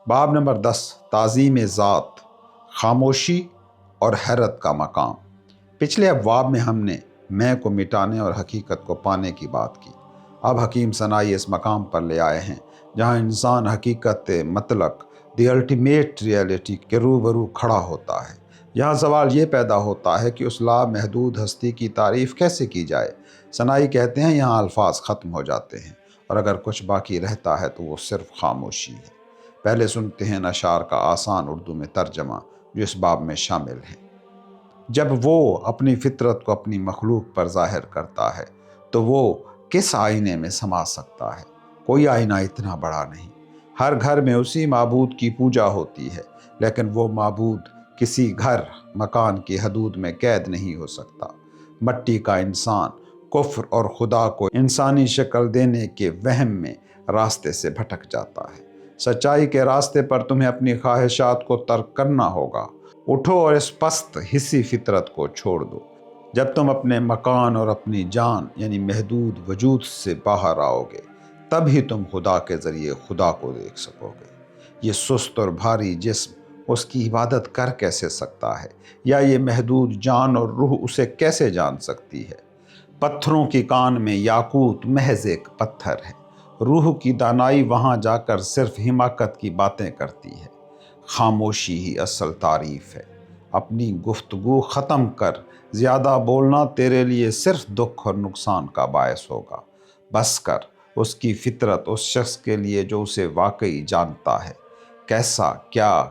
باب نمبر 10، تعظیم ذات، خاموشی اور حیرت کا مقام۔ پچھلے ابواب میں ہم نے میں کو مٹانے اور حقیقت کو پانے کی بات کی۔ اب حکیم ثنائی اس مقام پر لے آئے ہیں جہاں انسان حقیقت مطلق، دی الٹیمیٹ ریئلٹی کے روبرو کھڑا ہوتا ہے۔ یہاں سوال یہ پیدا ہوتا ہے کہ اس لامحدود ہستی کی تعریف کیسے کی جائے۔ ثنائی کہتے ہیں یہاں الفاظ ختم ہو جاتے ہیں اور اگر کچھ باقی رہتا ہے تو وہ صرف خاموشی ہے۔ پہلے سنتے ہیں اشعار کا آسان اردو میں ترجمہ جو اس باب میں شامل ہے۔ جب وہ اپنی فطرت کو اپنی مخلوق پر ظاہر کرتا ہے تو وہ کس آئینے میں سما سکتا ہے؟ کوئی آئینہ اتنا بڑا نہیں۔ ہر گھر میں اسی معبود کی پوجا ہوتی ہے، لیکن وہ معبود کسی گھر مکان کی حدود میں قید نہیں ہو سکتا۔ مٹی کا انسان کفر اور خدا کو انسانی شکل دینے کے وہم میں راستے سے بھٹک جاتا ہے۔ سچائی کے راستے پر تمہیں اپنی خواہشات کو ترک کرنا ہوگا۔ اٹھو اور اس پست حصی فطرت کو چھوڑ دو۔ جب تم اپنے مکان اور اپنی جان یعنی محدود وجود سے باہر آؤ گے، تب ہی تم خدا کے ذریعے خدا کو دیکھ سکو گے۔ یہ سست اور بھاری جسم اس کی عبادت کر کیسے سکتا ہے، یا یہ محدود جان اور روح اسے کیسے جان سکتی ہے؟ پتھروں کی کان میں یاقوت محض ایک پتھر ہے۔ روح کی دانائی وہاں جا کر صرف حماقت کی باتیں کرتی ہے۔ خاموشی ہی اصل تعریف ہے۔ اپنی گفتگو ختم کر، زیادہ بولنا تیرے لیے صرف دکھ اور نقصان کا باعث ہوگا۔ بس کر، اس کی فطرت اس شخص کے لیے جو اسے واقعی جانتا ہے، کیسا،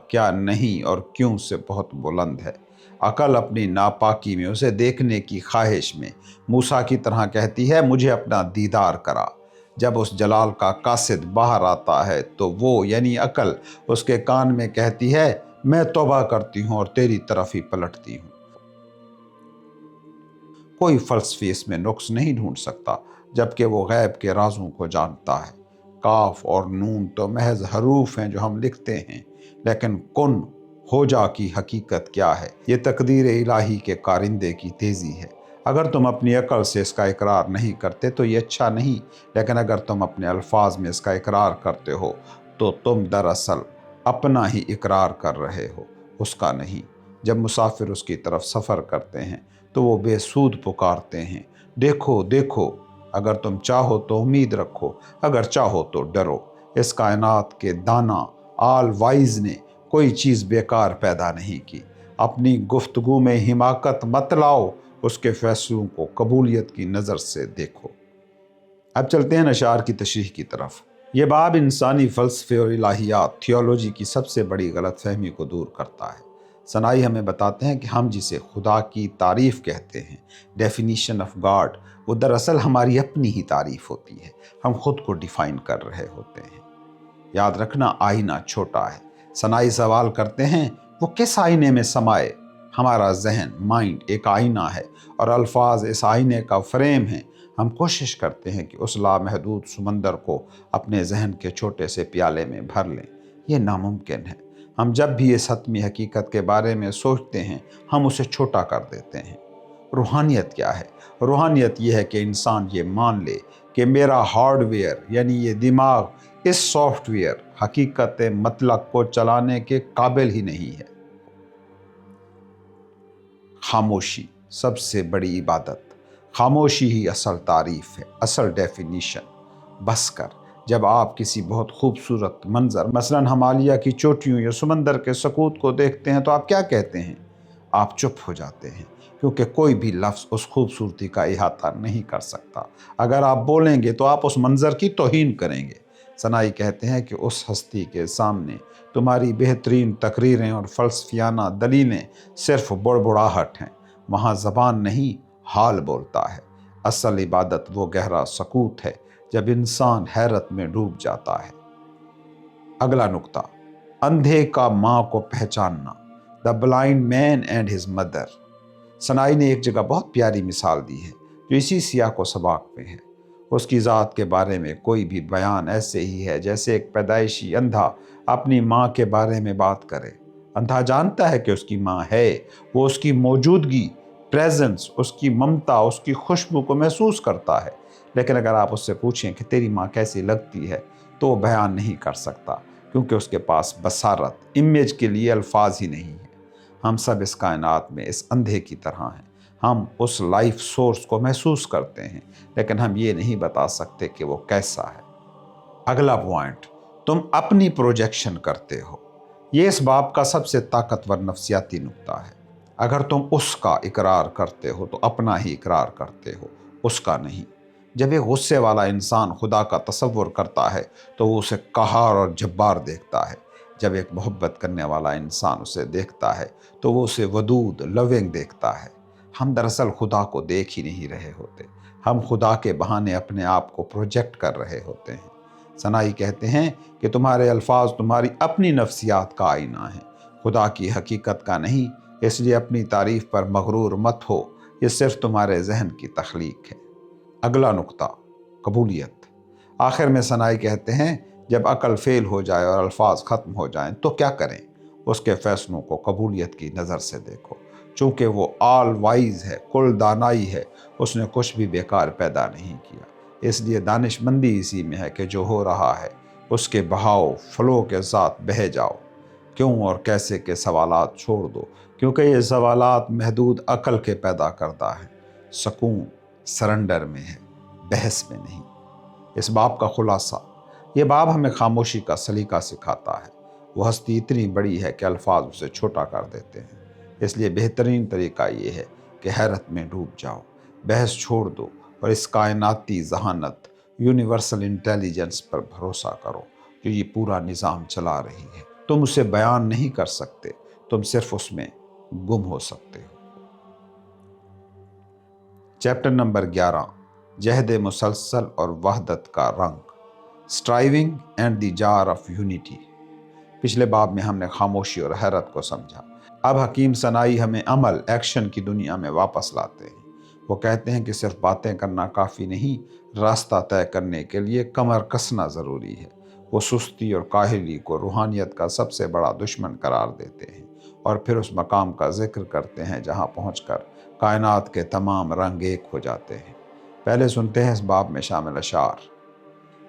کیا نہیں اور کیوں سے بہت بلند ہے۔ عقل اپنی ناپاکی میں اسے دیکھنے کی خواہش میں موسیٰ کی طرح کہتی ہے مجھے اپنا دیدار کرا۔ جب اس جلال کا قاصد باہر آتا ہے تو وہ یعنی عقل اس کے کان میں کہتی ہے میں توبہ کرتی ہوں اور تیری طرف ہی پلٹتی ہوں۔ کوئی فلسفی اس میں نقص نہیں ڈھونڈ سکتا، جبکہ وہ غیب کے رازوں کو جانتا ہے۔ کاف اور نون تو محض حروف ہیں جو ہم لکھتے ہیں، لیکن کن ہو جا کی حقیقت کیا ہے؟ یہ تقدیر الہی کے کارندے کی تیزی ہے۔ اگر تم اپنی عقل سے اس کا اقرار نہیں کرتے تو یہ اچھا نہیں، لیکن اگر تم اپنے الفاظ میں اس کا اقرار کرتے ہو تو تم دراصل اپنا ہی اقرار کر رہے ہو، اس کا نہیں۔ جب مسافر اس کی طرف سفر کرتے ہیں تو وہ بے سود پکارتے ہیں دیکھو دیکھو۔ اگر تم چاہو تو امید رکھو، اگر چاہو تو ڈرو۔ اس کائنات کے دانا آل وائز نے کوئی چیز بیکار پیدا نہیں کی۔ اپنی گفتگو میں حماقت مت لاؤ، اس کے فیصلوں کو قبولیت کی نظر سے دیکھو۔ اب چلتے ہیں اشعار کی تشریح کی طرف۔ یہ باب انسانی فلسفے اور الہیات تھیولوجی کی سب سے بڑی غلط فہمی کو دور کرتا ہے۔ ثنائی ہمیں بتاتے ہیں کہ ہم جسے خدا کی تعریف کہتے ہیں، ڈیفینیشن آف گاڈ، وہ دراصل ہماری اپنی ہی تعریف ہوتی ہے۔ ہم خود کو ڈیفائن کر رہے ہوتے ہیں۔ یاد رکھنا آئینہ چھوٹا ہے۔ ثنائی سوال کرتے ہیں وہ کس آئینے میں سمائے؟ ہمارا ذہن، مائنڈ ایک آئینہ ہے اور الفاظ اس آئینے کا فریم ہیں۔ ہم کوشش کرتے ہیں کہ اس لامحدود سمندر کو اپنے ذہن کے چھوٹے سے پیالے میں بھر لیں۔ یہ ناممکن ہے۔ ہم جب بھی اس حتمی حقیقت کے بارے میں سوچتے ہیں ہم اسے چھوٹا کر دیتے ہیں۔ روحانیت کیا ہے؟ روحانیت یہ ہے کہ انسان یہ مان لے کہ میرا ہارڈ ویئر یعنی یہ دماغ اس سافٹ ویئر حقیقت مطلق کو چلانے کے قابل ہی نہیں ہے۔ خاموشی سب سے بڑی عبادت۔ خاموشی ہی اصل تعریف ہے، اصل ڈیفینیشن۔ بس کر، جب آپ کسی بہت خوبصورت منظر مثلاً ہمالیہ کی چوٹیوں یا سمندر کے سکوت کو دیکھتے ہیں تو آپ کیا کہتے ہیں؟ آپ چپ ہو جاتے ہیں، کیونکہ کوئی بھی لفظ اس خوبصورتی کا احاطہ نہیں کر سکتا۔ اگر آپ بولیں گے تو آپ اس منظر کی توہین کریں گے۔ ثنائی کہتے ہیں کہ اس ہستی کے سامنے تمہاری بہترین تقریریں اور فلسفیانہ دلیلیں صرف بڑبڑاہٹ ہیں۔ وہاں زبان نہیں، حال بولتا ہے۔ اصل عبادت وہ گہرا سکوت ہے جب انسان حیرت میں ڈوب جاتا ہے۔ اگلا نقطہ، اندھے کا ماں کو پہچاننا، the blind man and his mother. ثنائی نے ایک جگہ بہت پیاری مثال دی ہے جو اسی سیاق و سباق میں ہے۔ اس کی ذات کے بارے میں کوئی بھی بیان ایسے ہی ہے جیسے ایک پیدائشی اندھا اپنی ماں کے بارے میں بات کرے۔ اندھا جانتا ہے کہ اس کی ماں ہے، وہ اس کی موجودگی، پریزنس، اس کی ممتا، اس کی خوشبو کو محسوس کرتا ہے، لیکن اگر آپ اس سے پوچھیں کہ تیری ماں کیسی لگتی ہے تو وہ بیان نہیں کر سکتا۔ کیونکہ اس کے پاس بصارت، امیج کے لیے الفاظ ہی نہیں ہے۔ ہم سب اس کائنات میں اس اندھے کی طرح ہیں۔ ہم اس لائف سورس کو محسوس کرتے ہیں، لیکن ہم یہ نہیں بتا سکتے کہ وہ کیسا ہے۔ اگلا پوائنٹ، تم اپنی پروجیکشن کرتے ہو۔ یہ اس باب کا سب سے طاقتور نفسیاتی نکتہ ہے۔ اگر تم اس کا اقرار کرتے ہو تو اپنا ہی اقرار کرتے ہو، اس کا نہیں۔ جب ایک غصے والا انسان خدا کا تصور کرتا ہے تو وہ اسے قہار اور جبار دیکھتا ہے۔ جب ایک محبت کرنے والا انسان اسے دیکھتا ہے تو وہ اسے ودود، لونگ دیکھتا ہے۔ ہم دراصل خدا کو دیکھ ہی نہیں رہے ہوتے، ہم خدا کے بہانے اپنے آپ کو پروجیکٹ کر رہے ہوتے ہیں۔ سنائی کہتے ہیں کہ تمہارے الفاظ تمہاری اپنی نفسیات کا آئینہ ہیں، خدا کی حقیقت کا نہیں، اس لیے اپنی تعریف پر مغرور مت ہو، یہ صرف تمہارے ذہن کی تخلیق ہے۔ اگلا نقطہ، قبولیت۔ آخر میں سنائی کہتے ہیں جب عقل فیل ہو جائے اور الفاظ ختم ہو جائیں تو کیا کریں؟ اس کے فیصلوں کو قبولیت کی نظر سے دیکھو، چونکہ وہ آل وائز ہے، کل دانائی ہے، اس نے کچھ بھی بیکار پیدا نہیں کیا۔ اس لیے دانش مندی اسی میں ہے کہ جو ہو رہا ہے اس کے بہاؤ، فلو کے ساتھ بہہ جاؤ۔ کیوں اور کیسے کے سوالات چھوڑ دو، کیونکہ یہ سوالات محدود عقل کے پیدا کردہ ہیں۔ سکون سرنڈر میں ہے، بحث میں نہیں۔ اس باب کا خلاصہ، یہ باب ہمیں خاموشی کا سلیقہ سکھاتا ہے۔ وہ ہستی اتنی بڑی ہے کہ الفاظ اسے چھوٹا کر دیتے ہیں، اس لیے بہترین طریقہ یہ ہے کہ حیرت میں ڈوب جاؤ، بحث چھوڑ دو اور اس کائناتی ذہانت، یونیورسل انٹیلیجنس پر بھروسہ کرو جو یہ پورا نظام چلا رہی ہے۔ تم اسے بیان نہیں کر سکتے، تم صرف اس میں گم ہو سکتے ہو۔ چیپٹر نمبر 11، جہد مسلسل اور وحدت کا رنگ، اسٹرائیونگ اینڈ دی جار آف یونٹی۔ پچھلے باب میں ہم نے خاموشی اور حیرت کو سمجھا۔ اب حکیم سنائی ہمیں عمل، ایکشن کی دنیا میں واپس لاتے ہیں۔ وہ کہتے ہیں کہ صرف باتیں کرنا کافی نہیں، راستہ طے کرنے کے لیے کمر کسنا ضروری ہے۔ وہ سستی اور کاہلی کو روحانیت کا سب سے بڑا دشمن قرار دیتے ہیں، اور پھر اس مقام کا ذکر کرتے ہیں جہاں پہنچ کر کائنات کے تمام رنگ ایک ہو جاتے ہیں۔ پہلے سنتے ہیں اس باب میں شامل اشعار۔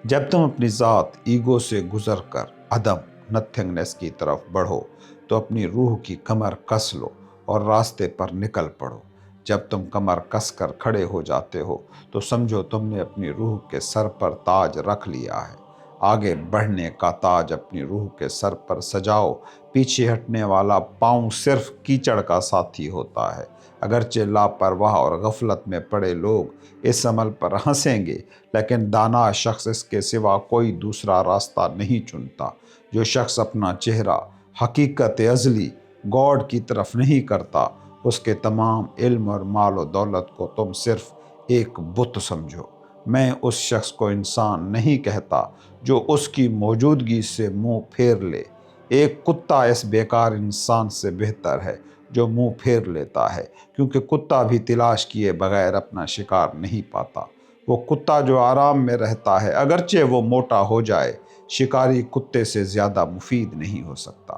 جب تم اپنی ذات، ایگو سے گزر کر عدم، نتھنگنس کی طرف بڑھو تو اپنی روح کی کمر کس لو اور راستے پر نکل پڑو۔ جب تم کمر کس کر کھڑے ہو جاتے ہو تو سمجھو تم نے اپنی روح کے سر پر تاج رکھ لیا ہے۔ آگے بڑھنے کا تاج اپنی روح کے سر پر سجاؤ۔ پیچھے ہٹنے والا پاؤں صرف کیچڑ کا ساتھی ہوتا ہے۔ اگرچہ لاپرواہ اور غفلت میں پڑے لوگ اس عمل پر ہنسیں گے، لیکن دانا شخص اس کے سوا کوئی دوسرا راستہ نہیں چنتا۔ جو شخص اپنا چہرہ حقیقت ازلی، گاڈ کی طرف نہیں کرتا، اس کے تمام علم اور مال و دولت کو تم صرف ایک بت سمجھو۔ میں اس شخص کو انسان نہیں کہتا جو اس کی موجودگی سے منہ پھیر لے۔ ایک کتا اس بیکار انسان سے بہتر ہے جو منہ پھیر لیتا ہے، کیونکہ کتا بھی تلاش کیے بغیر اپنا شکار نہیں پاتا۔ وہ کتا جو آرام میں رہتا ہے، اگرچہ وہ موٹا ہو جائے، شکاری کتے سے زیادہ مفید نہیں ہو سکتا۔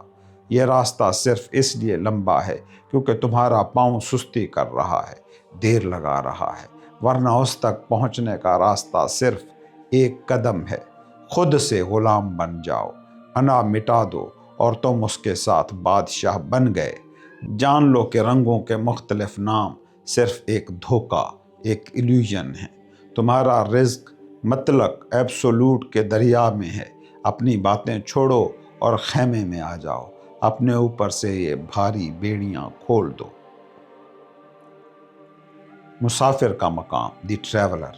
یہ راستہ صرف اس لیے لمبا ہے کیونکہ تمہارا پاؤں سستی کر رہا ہے، دیر لگا رہا ہے، ورنہ اس تک پہنچنے کا راستہ صرف ایک قدم ہے۔ خود سے غلام بن جاؤ، انا مٹا دو اور تم اس کے ساتھ بادشاہ بن گئے۔ جان لو کہ رنگوں کے مختلف نام صرف ایک دھوکہ، ایک ایلیوژن ہے۔ تمہارا رزق مطلق ایبسولوٹ کے دریا میں ہے۔ اپنی باتیں چھوڑو اور خیمے میں آ جاؤ۔ اپنے اوپر سے یہ بھاری بیڑیاں کھول دو۔ مسافر کا مقام، دی ٹریولر۔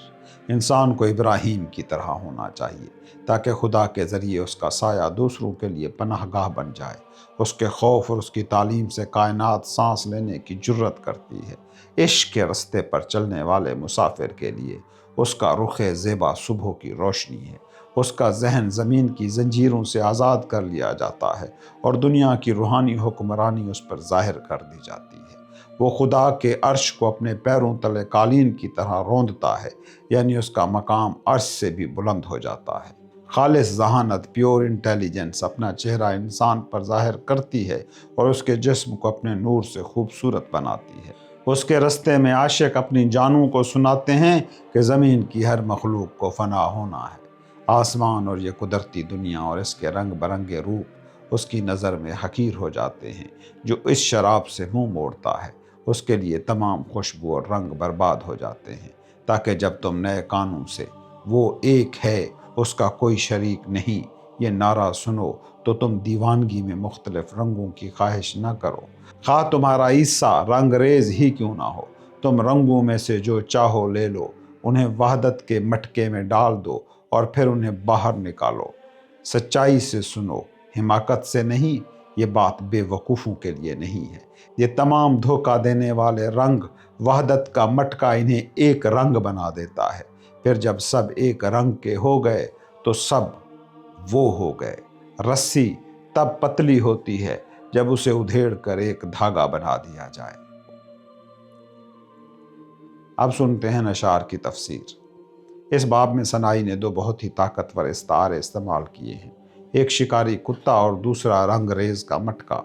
انسان کو ابراہیم کی طرح ہونا چاہیے تاکہ خدا کے ذریعے اس کا سایہ دوسروں کے لیے پناہ گاہ بن جائے۔ اس کے خوف اور اس کی تعلیم سے کائنات سانس لینے کی جرت کرتی ہے۔ عشق کے رستے پر چلنے والے مسافر کے لیے اس کا رخ زیبا صبح کی روشنی ہے۔ اس کا ذہن زمین کی زنجیروں سے آزاد کر لیا جاتا ہے اور دنیا کی روحانی حکمرانی اس پر ظاہر کر دی جاتی ہے۔ وہ خدا کے عرش کو اپنے پیروں تلے قالین کی طرح روندتا ہے، یعنی اس کا مقام عرش سے بھی بلند ہو جاتا ہے۔ خالص ذہانت، پیور انٹیلیجنس اپنا چہرہ انسان پر ظاہر کرتی ہے اور اس کے جسم کو اپنے نور سے خوبصورت بناتی ہے۔ اس کے رستے میں عاشق اپنی جانوں کو سناتے ہیں کہ زمین کی ہر مخلوق کو فنا ہونا ہے۔ آسمان اور یہ قدرتی دنیا اور اس کے رنگ برنگے روپ اس کی نظر میں حقیر ہو جاتے ہیں۔ جو اس شراب سے منہ موڑتا ہے اس کے لیے تمام خوشبو اور رنگ برباد ہو جاتے ہیں، تاکہ جب تم نئے قانون سے وہ ایک ہے اس کا کوئی شریک نہیں یہ نعرہ سنو تو تم دیوانگی میں مختلف رنگوں کی خواہش نہ کرو، خواہ تمہارا حصہ رنگ ریز ہی کیوں نہ ہو۔ تم رنگوں میں سے جو چاہو لے لو، انہیں وحدت کے مٹکے میں ڈال دو اور پھر انہیں باہر نکالو۔ سچائی سے سنو، حماقت سے نہیں، یہ بات بے وقوفوں کے لیے نہیں ہے۔ یہ تمام دھوکہ دینے والے رنگ، وحدت کا مٹکا انہیں ایک رنگ بنا دیتا ہے۔ پھر جب سب ایک رنگ کے ہو گئے تو سب وہ ہو گئے۔ رسی تب پتلی ہوتی ہے جب اسے ادھیڑ کر ایک دھاگا بنا دیا جائے۔ اب سنتے ہیں اشعار کی تفسیر۔ اس باب میں صناعی نے دو بہت ہی طاقتور استعارے استعمال کیے ہیں، ایک شکاری کتا اور دوسرا رنگ ریز کا مٹکا۔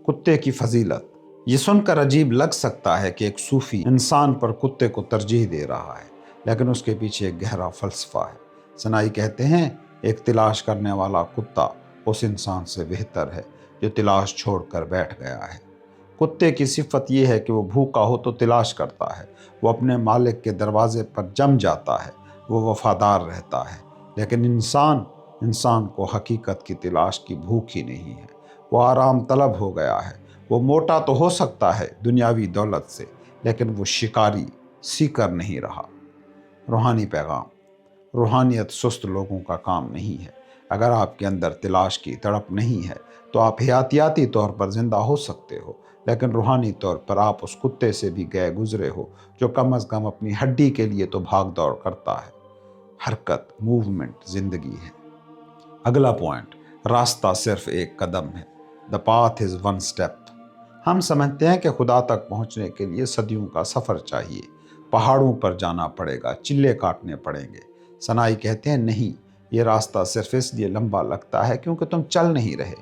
کتے کی فضیلت۔ یہ سن کر عجیب لگ سکتا ہے کہ ایک صوفی انسان پر کتے کو ترجیح دے رہا ہے، لیکن اس کے پیچھے ایک گہرا فلسفہ ہے۔ صناعی کہتے ہیں ایک تلاش کرنے والا کتا اس انسان سے بہتر ہے جو تلاش چھوڑ کر بیٹھ گیا ہے۔ کتے کی صفت یہ ہے کہ وہ بھوکا ہو تو تلاش کرتا ہے، وہ اپنے مالک کے دروازے پر جم جاتا ہے، وہ وفادار رہتا ہے۔ لیکن انسان کو حقیقت کی تلاش کی بھوک ہی نہیں ہے، وہ آرام طلب ہو گیا ہے۔ وہ موٹا تو ہو سکتا ہے دنیاوی دولت سے، لیکن وہ شکاری سیکر نہیں رہا۔ روحانی پیغام۔ روحانیت سست لوگوں کا کام نہیں ہے۔ اگر آپ کے اندر تلاش کی تڑپ نہیں ہے تو آپ حیاتیاتی طور پر زندہ ہو سکتے ہو، لیکن روحانی طور پر آپ اس کتے سے بھی گئے گزرے ہو جو کم از کم اپنی ہڈی کے لیے تو بھاگ دوڑ کرتا ہے۔ حرکت، موومنٹ زندگی ہے۔ اگلا پوائنٹ، راستہ صرف ایک قدم ہے۔ The path is one step۔ ہم سمجھتے ہیں کہ خدا تک پہنچنے کے لیے صدیوں کا سفر چاہیے، پہاڑوں پر جانا پڑے گا، چلے کاٹنے پڑیں گے۔ صناعی کہتے ہیں نہیں، یہ راستہ صرف اس لیے لمبا لگتا ہے کیونکہ تم چل نہیں رہے،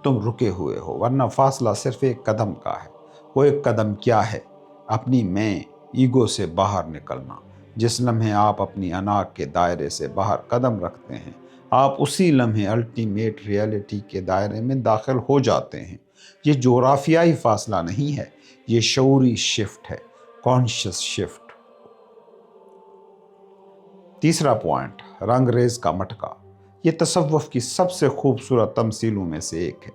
تم رکے ہوئے ہو، ورنہ فاصلہ صرف ایک قدم کا ہے۔ وہ ایک قدم کیا ہے؟ اپنی میں ایگو سے باہر نکلنا۔ جس لمحے آپ اپنی انا کے دائرے سے باہر قدم رکھتے ہیں، آپ اسی لمحے الٹیمیٹ ریئلٹی کے دائرے میں داخل ہو جاتے ہیں۔ یہ جغرافیائی فاصلہ نہیں ہے، یہ شعوری شفٹ ہے، کانشیس شفٹ۔ تیسرا پوائنٹ، رنگ ریز کا مٹکا۔ یہ تصوف کی سب سے خوبصورت تمثیلوں میں سے ایک ہے۔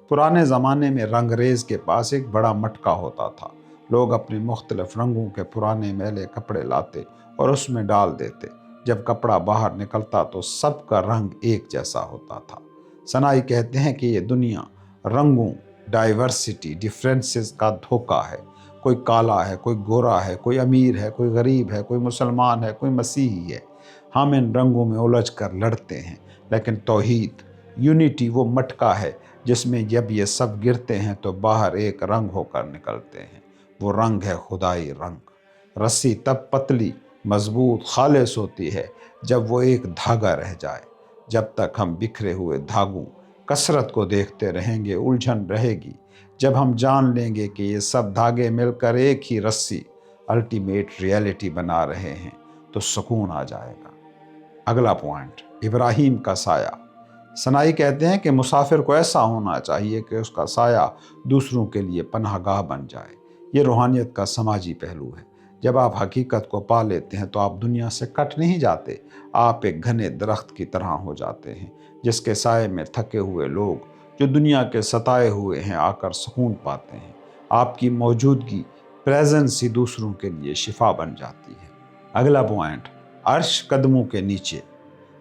پرانے زمانے میں رنگ ریز کے پاس ایک بڑا مٹکا ہوتا تھا۔ لوگ اپنے مختلف رنگوں کے پرانے میلے کپڑے لاتے اور اس میں ڈال دیتے۔ جب کپڑا باہر نکلتا تو سب کا رنگ ایک جیسا ہوتا تھا۔ صناعی کہتے ہیں کہ یہ دنیا رنگوں، ڈائیورسٹی، ڈیفرنسز کا دھوکہ ہے۔ کوئی کالا ہے، کوئی گورا ہے، کوئی امیر ہے، کوئی غریب ہے، کوئی مسلمان ہے، کوئی مسیحی ہے۔ ہم ان رنگوں میں الجھ کر لڑتے ہیں، لیکن توحید، یونٹی وہ مٹکا ہے جس میں جب یہ سب گرتے ہیں تو باہر ایک رنگ ہو کر نکلتے ہیں۔ وہ رنگ ہے خدائی رنگ۔ رسی تب پتلی، مضبوط، خالص ہوتی ہے جب وہ ایک دھاگا رہ جائے۔ جب تک ہم بکھرے ہوئے دھاگوں کثرت کو دیکھتے رہیں گے، الجھن رہے گی۔ جب ہم جان لیں گے کہ یہ سب دھاگے مل کر ایک ہی رسی، الٹیمیٹ ریئلٹی بنا رہے ہیں، تو سکون آ جائے گا۔ اگلا پوائنٹ، ابراہیم کا سایہ۔ صناعی کہتے ہیں کہ مسافر کو ایسا ہونا چاہیے کہ اس کا سایہ دوسروں کے لیے پناہ گاہ بن جائے۔ یہ روحانیت کا سماجی پہلو ہے۔ جب آپ حقیقت کو پا لیتے ہیں تو آپ دنیا سے کٹ نہیں جاتے، آپ ایک گھنے درخت کی طرح ہو جاتے ہیں جس کے سائے میں تھکے ہوئے لوگ جو دنیا کے ستائے ہوئے ہیں آ کر سکون پاتے ہیں۔ آپ کی موجودگی، پریزنس ہی دوسروں کے لیے شفا بن جاتی ہے۔ اگلا پوائنٹ، عرش قدموں کے نیچے۔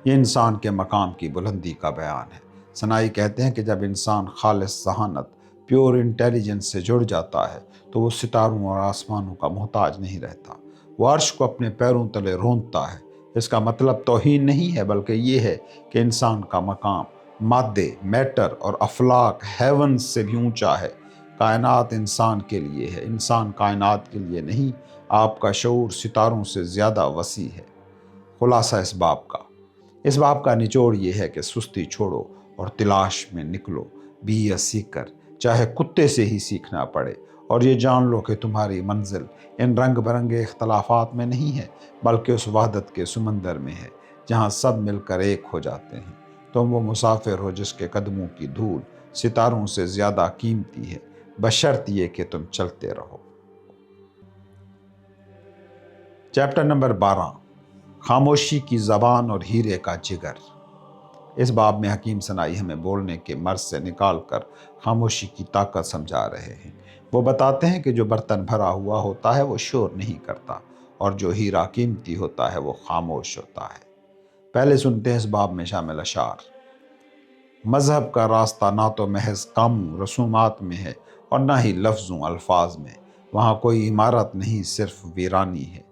یہ انسان کے مقام کی بلندی کا بیان ہے۔ صناعی کہتے ہیں کہ جب انسان خالص ذہانت، پیور انٹیلیجنس سے جڑ جاتا ہے تو وہ ستاروں اور آسمانوں کا محتاج نہیں رہتا۔ وہ عرش کو اپنے پیروں تلے روندتا ہے۔ اس کا مطلب توہین نہیں ہے، بلکہ یہ ہے کہ انسان کا مقام مادے، میٹر اور افلاک، ہیون سے بھی اونچا ہے۔ کائنات انسان کے لیے ہے، انسان کائنات کے لیے نہیں۔ آپ کا شعور ستاروں سے زیادہ وسیع ہے۔ خلاصہ اس باب کا نچوڑ یہ ہے کہ سستی چھوڑو اور تلاش میں نکلو۔ بی اے سیکر، چاہے کتے سے ہی سیکھنا پڑے، اور یہ جان لو کہ تمہاری منزل ان رنگ برنگے اختلافات میں نہیں ہے، بلکہ اس وحدت کے سمندر میں ہے جہاں سب مل کر ایک ہو جاتے ہیں۔ تم وہ مسافر ہو جس کے قدموں کی دھول ستاروں سے زیادہ قیمتی ہے، بشرط یہ کہ تم چلتے رہو۔ چیپٹر نمبر 12، خاموشی کی زبان اور ہیرے کا جگر۔ اس باب میں حکیم سنائی ہمیں بولنے کے مرض سے نکال کر خاموشی کی طاقت سمجھا رہے ہیں۔ وہ بتاتے ہیں کہ جو برتن بھرا ہوا ہوتا ہے وہ شور نہیں کرتا، اور جو ہیرا قیمتی ہوتا ہے وہ خاموش ہوتا ہے۔ پہلے سنتے ہیں اس باب میں شامل اشعار۔ مذہب کا راستہ نہ تو محض کم رسومات میں ہے اور نہ ہی لفظوں الفاظ میں، وہاں کوئی عمارت نہیں، صرف ویرانی ہے۔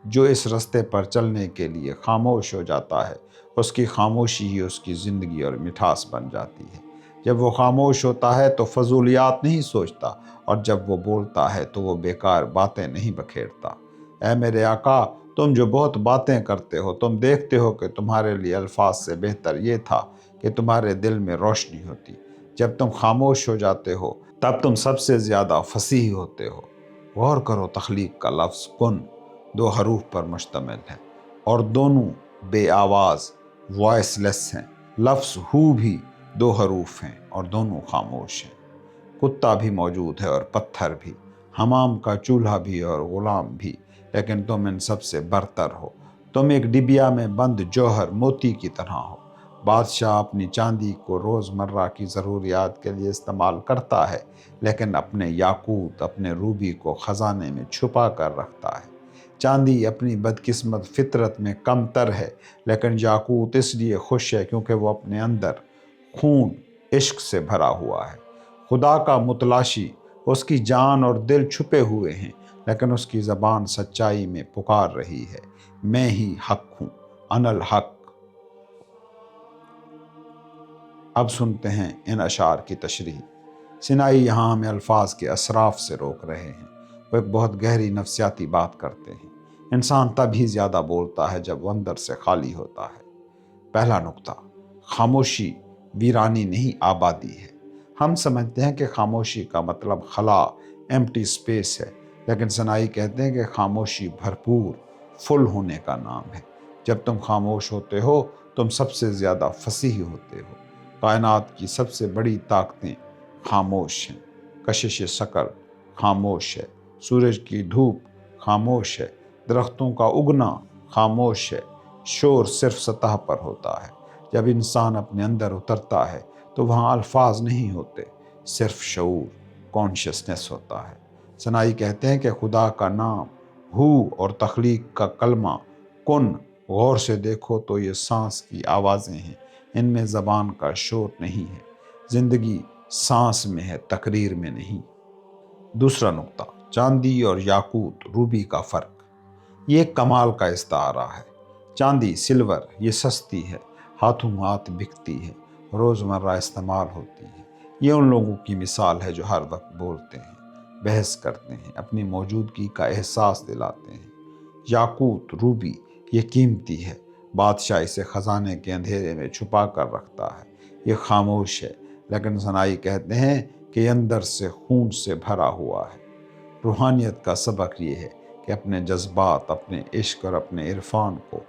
جو اس رستے پر چلنے کے لیے خاموش ہو جاتا ہے، اس کی خاموشی ہی اس کی زندگی اور مٹھاس بن جاتی ہے۔ جب وہ خاموش ہوتا ہے تو فضولیات نہیں سوچتا، اور جب وہ بولتا ہے تو وہ بیکار باتیں نہیں بکھیرتا۔ اے میرے آقا، تم جو بہت باتیں کرتے ہو، تم دیکھتے ہو کہ تمہارے لیے الفاظ سے بہتر یہ تھا کہ تمہارے دل میں روشنی ہوتی۔ جب تم خاموش ہو جاتے ہو تب تم سب سے زیادہ فصیح ہوتے ہو۔ غور کرو، تخلیق کا لفظ کن 2 حروف پر مشتمل ہے، اور دونوں بے آواز وائس لیس ہیں۔ لفظ ہو بھی 2 حروف ہیں اور دونوں خاموش ہیں۔ کتا بھی موجود ہے اور پتھر بھی، حمام کا چولہا بھی اور غلام بھی، لیکن تم ان سب سے برتر ہو۔ تم ایک ڈبیا میں بند جوہر موتی کی طرح ہو۔ بادشاہ اپنی چاندی کو روز مرہ کی ضروریات کے لیے استعمال کرتا ہے، لیکن اپنے یاقوت، اپنے روبی کو خزانے میں چھپا کر رکھتا ہے۔ چاندی اپنی بدقسمت فطرت میں کم تر ہے، لیکن یاقوت اس لیے خوش ہے کیونکہ وہ اپنے اندر خون عشق سے بھرا ہوا ہے۔ خدا کا متلاشی، اس کی جان اور دل چھپے ہوئے ہیں، لیکن اس کی زبان سچائی میں پکار رہی ہے، میں ہی حق ہوں، انا الحق۔ اب سنتے ہیں ان اشعار کی تشریح۔ سنائی یہاں ہمیں الفاظ کے اسراف سے روک رہے ہیں۔ وہ ایک بہت گہری نفسیاتی بات کرتے ہیں۔ انسان تب ہی زیادہ بولتا ہے جب وہ اندر سے خالی ہوتا ہے۔ پہلا نقطہ، خاموشی ویرانی نہیں آبادی ہے۔ ہم سمجھتے ہیں کہ خاموشی کا مطلب خلا، ایمٹی سپیس ہے، لیکن سنائی کہتے ہیں کہ خاموشی بھرپور، فل ہونے کا نام ہے۔ جب تم خاموش ہوتے ہو تم سب سے زیادہ فصیح ہوتے ہو۔ کائنات کی سب سے بڑی طاقتیں خاموش ہیں۔ کشش ثقل خاموش ہے، سورج کی دھوپ خاموش ہے، درختوں کا اگنا خاموش ہے۔ شور صرف سطح پر ہوتا ہے۔ جب انسان اپنے اندر اترتا ہے تو وہاں الفاظ نہیں ہوتے، صرف شعور، کانشسنس ہوتا ہے۔ سنائی کہتے ہیں کہ خدا کا نام ہو اور تخلیق کا کلمہ کن، غور سے دیکھو تو یہ سانس کی آوازیں ہیں، ان میں زبان کا شور نہیں ہے۔ زندگی سانس میں ہے، تقریر میں نہیں۔ دوسرا نقطہ، چاندی اور یاقوت روبی کا فرق۔ یہ ایک کمال کا استعارہ ہے۔ چاندی، سلور، یہ سستی ہے، ہاتھوں ہاتھ بکتی ہے، روزمرہ استعمال ہوتی ہے۔ یہ ان لوگوں کی مثال ہے جو ہر وقت بولتے ہیں، بحث کرتے ہیں، اپنی موجودگی کا احساس دلاتے ہیں۔ یاقوت، روبی، یہ قیمتی ہے، بادشاہ اسے خزانے کے اندھیرے میں چھپا کر رکھتا ہے۔ یہ خاموش ہے، لیکن سنائی کہتے ہیں کہ یہ اندر سے خون سے بھرا ہوا ہے۔ روحانیت کا سبق یہ ہے کہ اپنے جذبات، اپنے عشق اور اپنے عرفان کو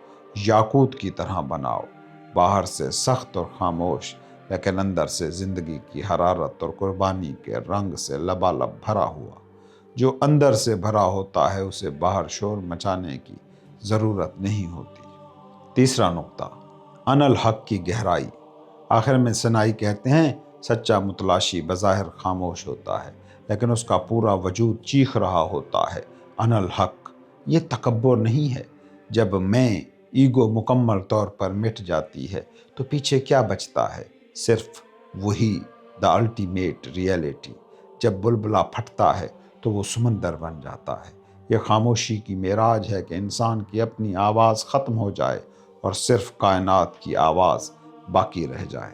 یاقوت کی طرح بناؤ، باہر سے سخت اور خاموش، لیکن اندر سے زندگی کی حرارت اور قربانی کے رنگ سے لبالب بھرا ہوا۔ جو اندر سے بھرا ہوتا ہے اسے باہر شور مچانے کی ضرورت نہیں ہوتی۔ تیسرا نقطہ، انا الحق کی گہرائی۔ آخر میں سنائی کہتے ہیں سچا متلاشی بظاہر خاموش ہوتا ہے، لیکن اس کا پورا وجود چیخ رہا ہوتا ہے، انا الحق۔ یہ تکبر نہیں ہے۔ جب میں، ایگو مکمل طور پر مٹ جاتی ہے تو پیچھے کیا بچتا ہے؟ صرف وہی، دا الٹیمیٹ ریئلٹی۔ جب بلبلا پھٹتا ہے تو وہ سمندر بن جاتا ہے۔ یہ خاموشی کی معراج ہے کہ انسان کی اپنی آواز ختم ہو جائے اور صرف کائنات کی آواز باقی رہ جائے۔